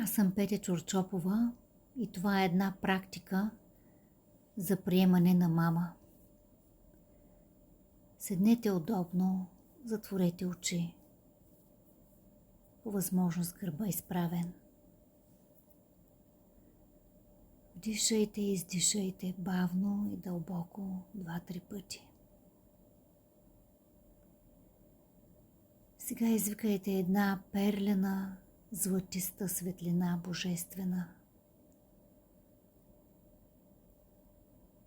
Аз съм Петя Чорчопова и това е една практика за приемане на мама. Седнете удобно, затворете очи, по възможност гърба изправен. Вдишайте и издишайте бавно и дълбоко 2-3 пъти. Сега извикайте една перлена, златиста светлина, божествена,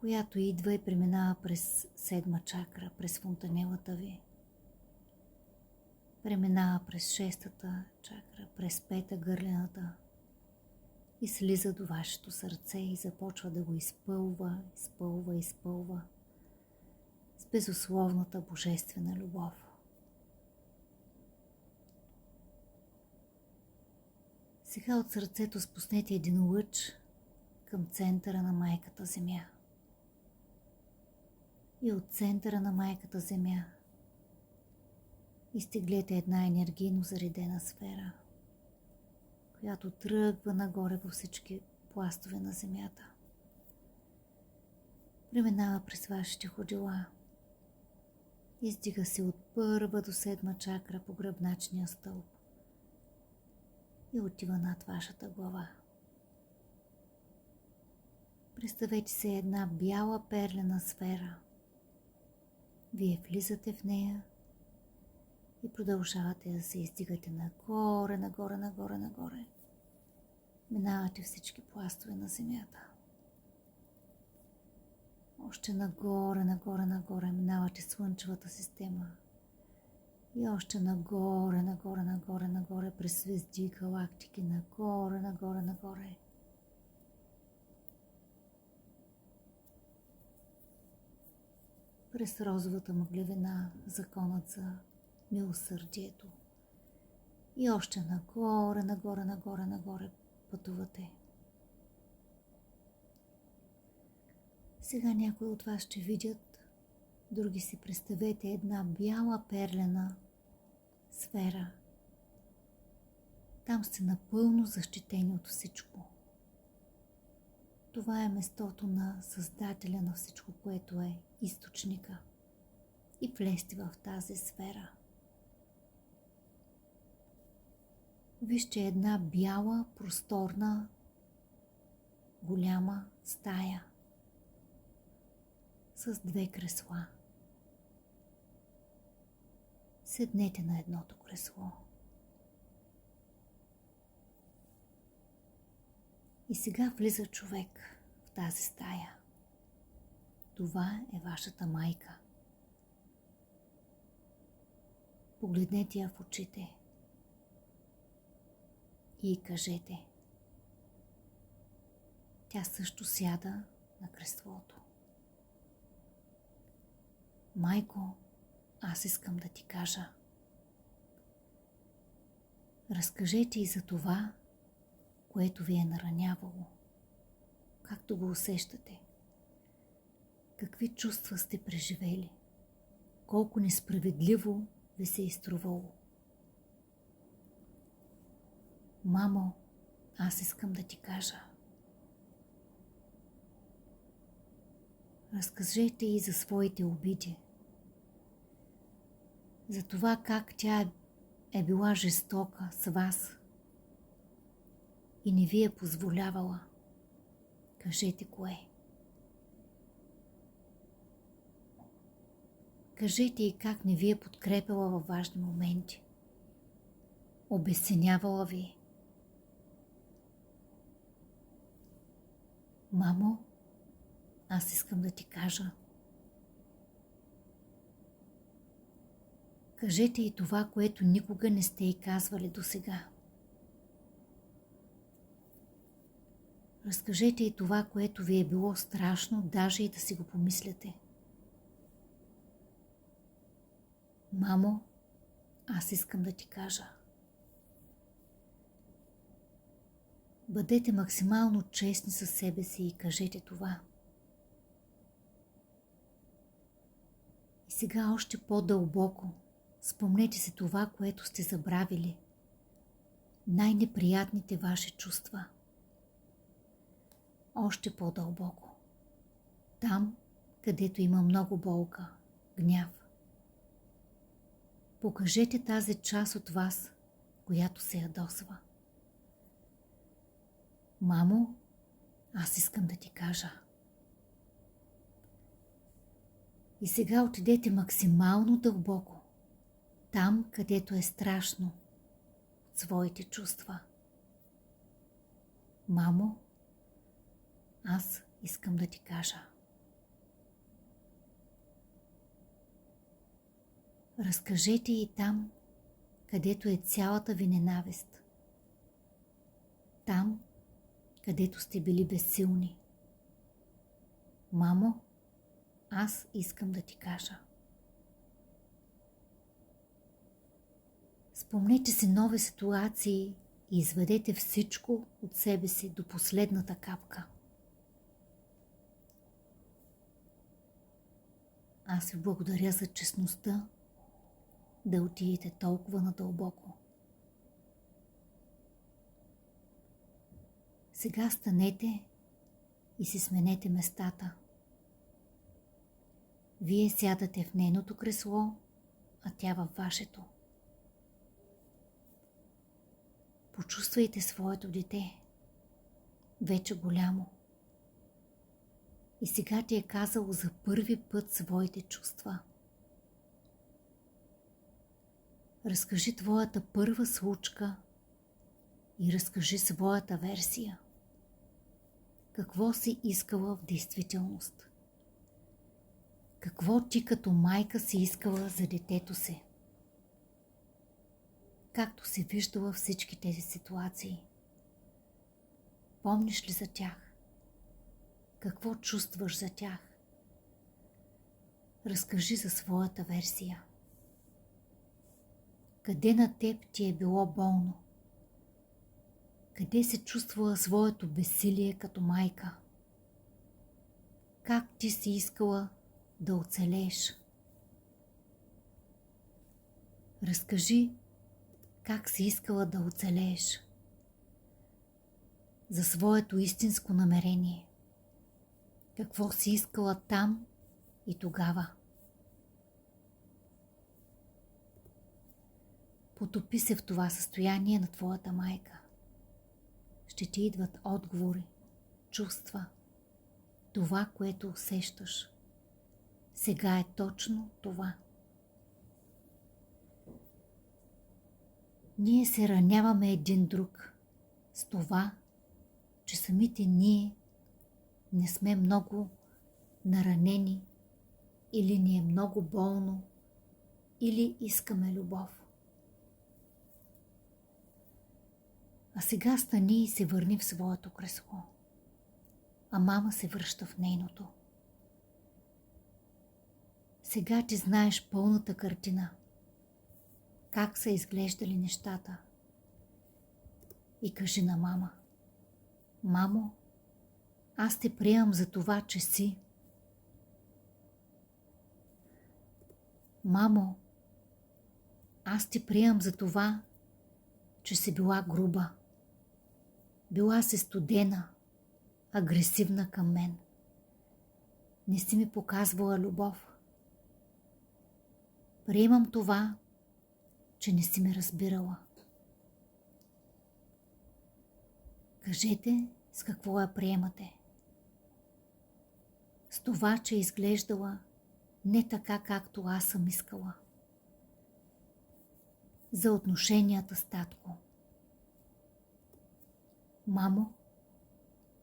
която идва и преминава през 7 чакра, през фонтанелата ви. Преминава през 6-та чакра, през 5-та гърлената и слиза до вашето сърце и започва да го изпълва с безусловната божествена любов. Сега от сърцето спуснете един лъч към центъра на майката Земя. И от центъра на майката Земя изтеглете една енергийно заредена сфера, която тръгва нагоре по всички пластове на Земята. Преминава през вашите ходила. Издига се от 1 до 7 чакра по гръбначния стълб и отива над вашата глава. Представете се една бяла перлена сфера. Вие влизате в нея и продължавате да се издигате нагоре. Минавате всички пластове на Земята. Още нагоре, минавате Слънчевата система. И още нагоре, през звезди, галактики, нагоре. През розовата мъглевина, законът за милосърдието. И още нагоре пътувате. Сега някои от вас ще видят, други си представете една бяла перлена сфера. Там сте напълно защитени от всичко. Това е местото на Създателя на всичко, което е източника. И влезте в тази сфера. Вижте една бяла, просторна, голяма стая с 2 кресла. Седнете на едното кресло. И сега влиза човек в тази стая. Това е вашата майка. Погледнете я в очите и кажете. Тя също сяда на креслото. Майко, аз искам да ти кажа. Разкажете и за това, което ви е наранявало. Както го усещате? Какви чувства сте преживели? Колко несправедливо ви се е изтрувало? Мамо, аз искам да ти кажа. Разкажете и за своите обиди. За това как тя е била жестока с вас и не ви е позволявала. Кажете кое. Кажете и как не ви е подкрепила във важни моменти. Обесценявала ви. Мамо, аз искам да ти кажа. Кажете и това, което никога не сте й казвали досега. Разкажете и това, което ви е било страшно, даже и да си го помисляте. Мамо, аз искам да ти кажа. Бъдете максимално честни със себе си и кажете това. И сега още по-дълбоко спомнете си това, което сте забравили. най-неприятните ваши чувства. Още по-дълбоко. Там, където има много болка, гняв. Покажете тази част от вас, която се ядосва. Мамо, аз искам да ти кажа. И сега отидете максимално дълбоко, там, където е страшно, от своите чувства. Мамо, аз искам да ти кажа. Разкажете и там, където е цялата ви ненавист. Там, където сте били безсилни. Мамо, аз искам да ти кажа. Спомнете си нови ситуации и изведете всичко от себе си до последната капка. Аз ви благодаря за честността да отидете толкова надълбоко. Сега станете и си сменете местата. Вие сядате в нейното кресло, а тя във вашето. Почувствайте своето дете, вече голямо. И сега ти е казало за първи път своите чувства. Разкажи твоята първа случка и разкажи своята версия. Какво си искала в действителност? Какво ти като майка си искала за детето си? Както си виждала всички тези ситуации? Помниш ли за тях? Какво чувстваш за тях? Разкажи за своята версия. Къде на теб ти е било болно? Къде се чувствала своето безсилие като майка? Как ти си искала да оцелееш? Разкажи как си искала да оцелееш. За своето истинско намерение. Какво си искала там и тогава. Потопи се в това състояние на твоята майка. Ще ти идват отговори, чувства. Това, което усещаш. Сега е точно това. Ние се раняваме един друг с това, че самите ние не сме много наранени или ни е много болно, или искаме любов. А сега стани и се върни в своето кресло. А мама се връща в нейното. Сега ти знаеш пълната картина. Как са изглеждали нещата. И кажи на мама. Мамо, аз те приемам за това, че си. Мамо, аз те приемам за това, че си била груба. Била си студена, агресивна към мен. Не си ми показвала любов. Приемам това, че не си ме разбирала. Кажете с какво я приемате. С това, че е изглеждала не така, както аз съм искала. За отношенията с татко. Мамо,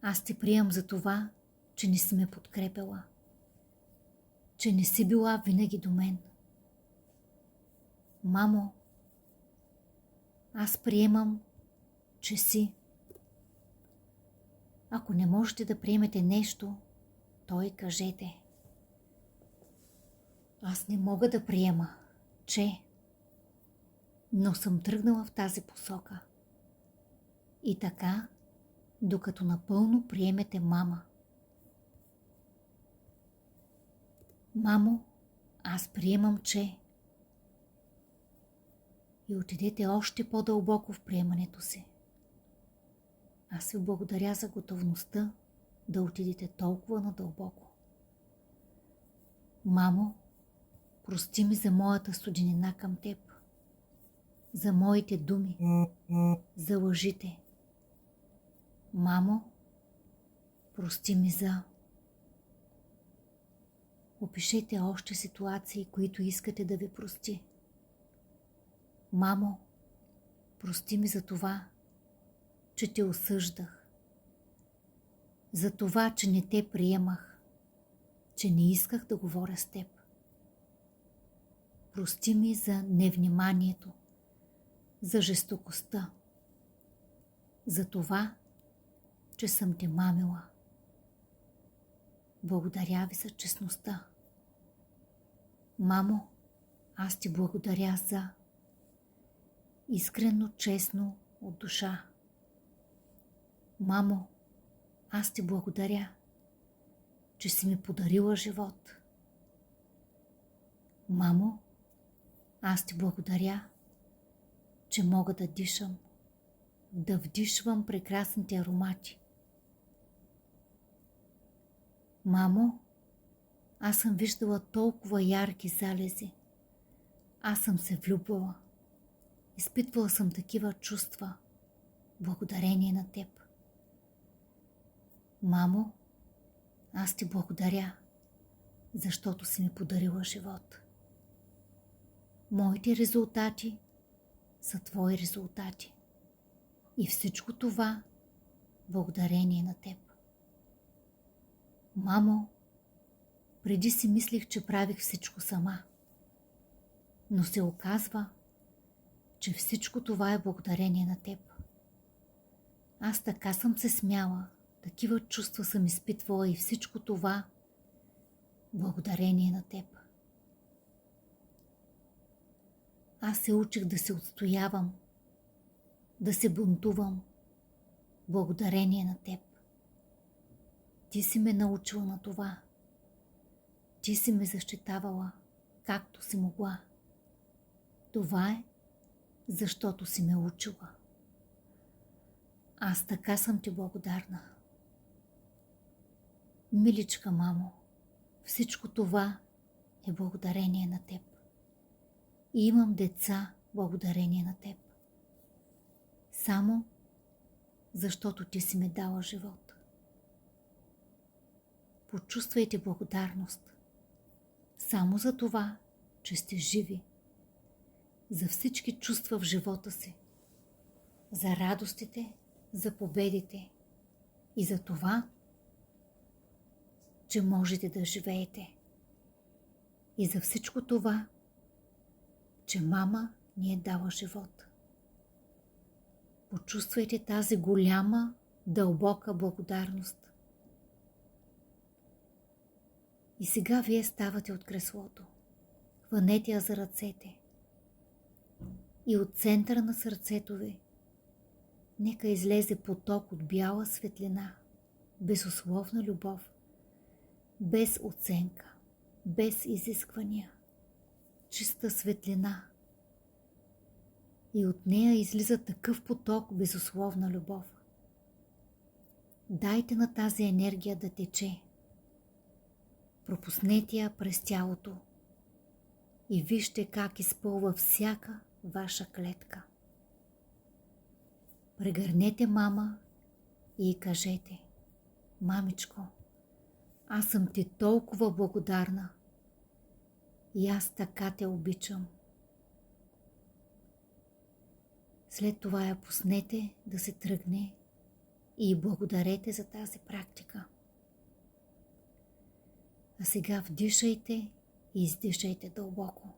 аз те приемам за това, че не си ме подкрепила. Че не си била винаги до мен. Мамо, аз приемам, че си. Ако не можете да приемете нещо, то и кажете. Аз не мога да приема, че... Но съм тръгнала в тази посока. И така, докато напълно приемете мама. Мамо, аз приемам, че... и отидете още по-дълбоко в приемането си. Аз ви благодаря за готовността да отидете толкова надълбоко. Мамо, прости ми за моята студенина към теб, за моите думи, за лъжите. Мамо, прости ми за... Опишете още ситуации, които искате да ви прости. Мамо, прости ми за това, че те осъждах, за това, че не те приемах, че не исках да говоря с теб. Прости ми за невниманието, за жестокостта, за това, че съм те мамила. Благодаря ви за честността. Мамо, аз ти благодаря за искрено, честно, от душа. Мамо, аз ти благодаря, че си ми подарила живот. Мамо, аз ти благодаря, че мога да дишам, да вдишвам прекрасните аромати. Мамо, аз съм виждала толкова ярки залези. Аз съм се влюбвала. Изпитвала съм такива чувства, благодарение на теб. Мамо, аз ти благодаря, защото си ми подарила живот. Моите резултати са твои резултати. И всичко това благодарение на теб. Мамо, преди си мислих, че правих всичко сама. Но се оказва, че всичко това е благодарение на теб. Аз така съм се смяла, такива чувства съм изпитвала и всичко това благодарение на теб. Аз се учих да се отстоявам, да се бунтувам, благодарение на теб. Ти си ме научила на това. Ти си ме защитавала, както си могла. Това е, защото си ме учила. Аз така съм ти благодарна. Миличка мамо, всичко това е благодарение на теб. И имам деца благодарение на теб. Само защото ти си ме дала живот. Почувствайте благодарност. Само за това, че сте живи. За всички чувства в живота си. За радостите, за победите. И за това, че можете да живеете. И за всичко това, че мама ни е дала живот. Почувствайте тази голяма, дълбока благодарност. И сега вие ставате от креслото. Хванете я за ръцете. И от центъра на сърцето ви нека излезе поток от бяла светлина, безусловна любов, без оценка, без изисквания, чиста светлина. И от нея излиза такъв поток безусловна любов. Дайте на тази енергия да тече. Пропуснете я през тялото и вижте как изпълва всяка ваша клетка. Прегърнете мама и кажете: мамичко, аз съм ти толкова благодарна и аз така те обичам. След това я пуснете да се тръгне и благодарете за тази практика. А сега вдишайте и издишайте дълбоко.